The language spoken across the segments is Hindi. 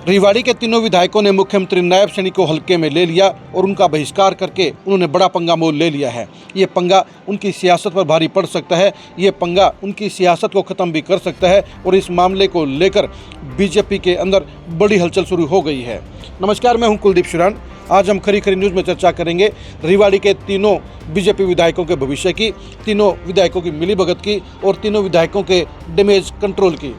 रेवाड़ी के तीनों विधायकों ने मुख्यमंत्री नायब सैनी को हल्के में ले लिया और उनका बहिष्कार करके उन्होंने बड़ा पंगा मोल ले लिया है। ये पंगा उनकी सियासत पर भारी पड़ सकता है। ये पंगा उनकी सियासत को ख़त्म भी कर सकता है और इस मामले को लेकर बीजेपी के अंदर बड़ी हलचल शुरू हो गई है। नमस्कार, मैं हूं कुलदीप शुरान। आज हम खरी खरी न्यूज़ में चर्चा करेंगे रेवाड़ी के तीनों बीजेपी विधायकों के भविष्य की, तीनों विधायकों की मिलीभगत की और तीनों विधायकों के डैमेज कंट्रोल की।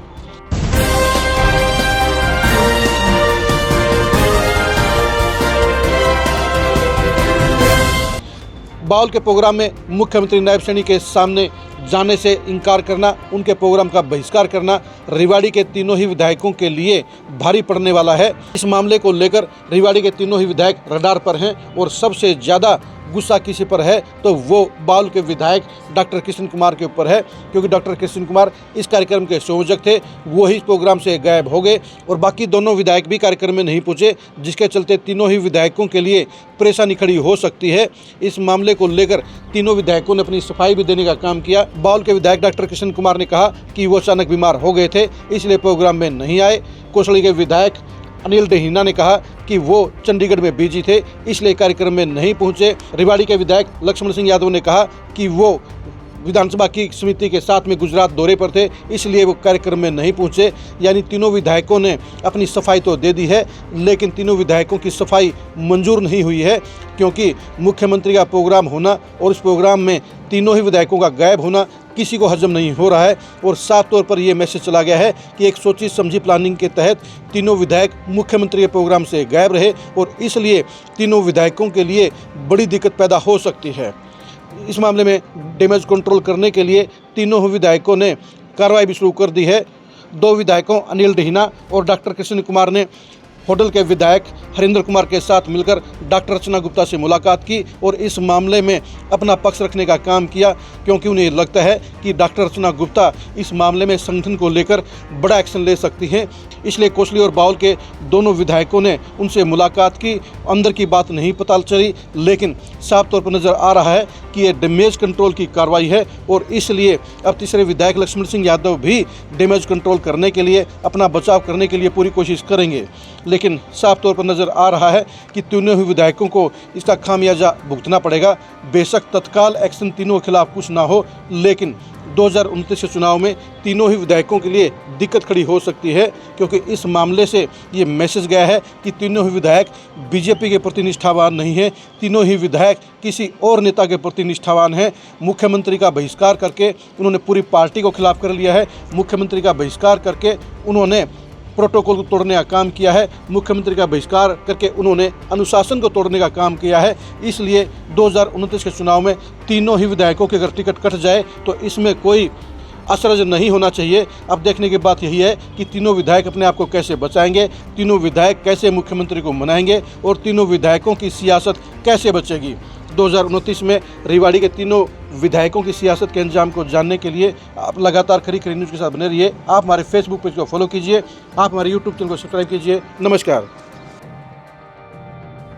बाउल के प्रोग्राम में मुख्यमंत्री नायब सैनी के सामने जाने से इनकार करना, उनके प्रोग्राम का बहिष्कार करना रेवाड़ी के तीनों ही विधायकों के लिए भारी पड़ने वाला है। इस मामले को लेकर रेवाड़ी के तीनों ही विधायक रडार पर हैं और सबसे ज़्यादा गुस्सा किसी पर है तो वो बाउल के विधायक डॉक्टर कृष्ण कुमार के ऊपर है, क्योंकि डॉक्टर कृष्ण कुमार इस कार्यक्रम के संयोजक थे। वो ही इस प्रोग्राम से गायब हो गए और बाकी दोनों विधायक भी कार्यक्रम में नहीं पहुंचे, जिसके चलते तीनों ही विधायकों के लिए परेशानी खड़ी हो सकती है। इस मामले को लेकर तीनों विधायकों ने अपनी सफाई भी देने का काम किया। बाउल के विधायक डॉक्टर कृष्ण कुमार ने कहा कि वो अचानक बीमार हो गए थे, इसलिए प्रोग्राम में नहीं आए। कोसली के विधायक अनिल दहीना ने कहा कि वो चंडीगढ़ में बिजी थे, इसलिए कार्यक्रम में नहीं पहुंचे। रेवाड़ी के विधायक लक्ष्मण सिंह यादव ने कहा कि वो विधानसभा की समिति के साथ में गुजरात दौरे पर थे, इसलिए वो कार्यक्रम में नहीं पहुंचे। यानी तीनों विधायकों ने अपनी सफाई तो दे दी है, लेकिन तीनों विधायकों की सफाई मंजूर नहीं हुई है, क्योंकि मुख्यमंत्री का प्रोग्राम होना और इस प्रोग्राम में तीनों ही विधायकों का गायब होना किसी को हजम नहीं हो रहा है। और साफ तौर पर यह मैसेज चला गया है कि एक सोची समझी प्लानिंग के तहत तीनों विधायक मुख्यमंत्री के प्रोग्राम से गायब रहे और इसलिए तीनों विधायकों के लिए बड़ी दिक्कत पैदा हो सकती है। इस मामले में डैमेज कंट्रोल करने के लिए तीनों विधायकों ने कार्रवाई भी शुरू कर दी है। दो विधायकों अनिल दहीना और डॉक्टर कृष्ण कुमार ने होटल के विधायक हरिंदर कुमार के साथ मिलकर डॉक्टर अर्चना गुप्ता से मुलाकात की और इस मामले में अपना पक्ष रखने का काम किया, क्योंकि उन्हें लगता है कि डॉक्टर अर्चना गुप्ता इस मामले में संगठन को लेकर बड़ा एक्शन ले सकती हैं। इसलिए कोसली और बाउल के दोनों विधायकों ने उनसे मुलाकात की। अंदर की बात नहीं पता चली, लेकिन साफ तौर पर नज़र आ रहा है कि ये डैमेज कंट्रोल की कार्रवाई है और इसलिए अब तीसरे विधायक लक्ष्मण सिंह यादव भी डैमेज कंट्रोल करने के लिए, अपना बचाव करने के लिए पूरी कोशिश करेंगे। लेकिन साफ तौर पर नज़र आ रहा है कि तीनों ही विधायकों को इसका खामियाजा भुगतना पड़ेगा। बेशक तत्काल एक्शन तीनों के खिलाफ कुछ ना हो, लेकिन 2029 के चुनाव में तीनों ही विधायकों के लिए दिक्कत खड़ी हो सकती है, क्योंकि इस मामले से ये मैसेज गया है कि तीनों ही विधायक बीजेपी के प्रति निष्ठावान नहीं हैं। तीनों ही विधायक किसी और नेता के प्रति निष्ठावान हैं। मुख्यमंत्री का बहिष्कार करके उन्होंने पूरी पार्टी को खिलाफ कर लिया है। मुख्यमंत्री का बहिष्कार करके उन्होंने प्रोटोकॉल को तोड़ने का काम किया है। मुख्यमंत्री का बहिष्कार करके उन्होंने अनुशासन को तोड़ने का काम किया है। इसलिए 2029 के चुनाव में तीनों ही विधायकों के अगर टिकट कट जाए तो इसमें कोई असरज नहीं होना चाहिए। अब देखने की बात यही है कि तीनों विधायक अपने आप को कैसे बचाएंगे, तीनों विधायक कैसे मुख्यमंत्री को मनाएंगे और तीनों विधायकों की सियासत कैसे बचेगी। 2029 में रेवाड़ी के तीनों विधायकों की सियासत के अंजाम को जानने के लिए आप लगातार खरी खरी न्यूज़ के साथ बने रहिए। आप हमारे फेसबुक पेज को फॉलो कीजिए, आप हमारे यूट्यूब चैनल को सब्सक्राइब कीजिए। नमस्कार।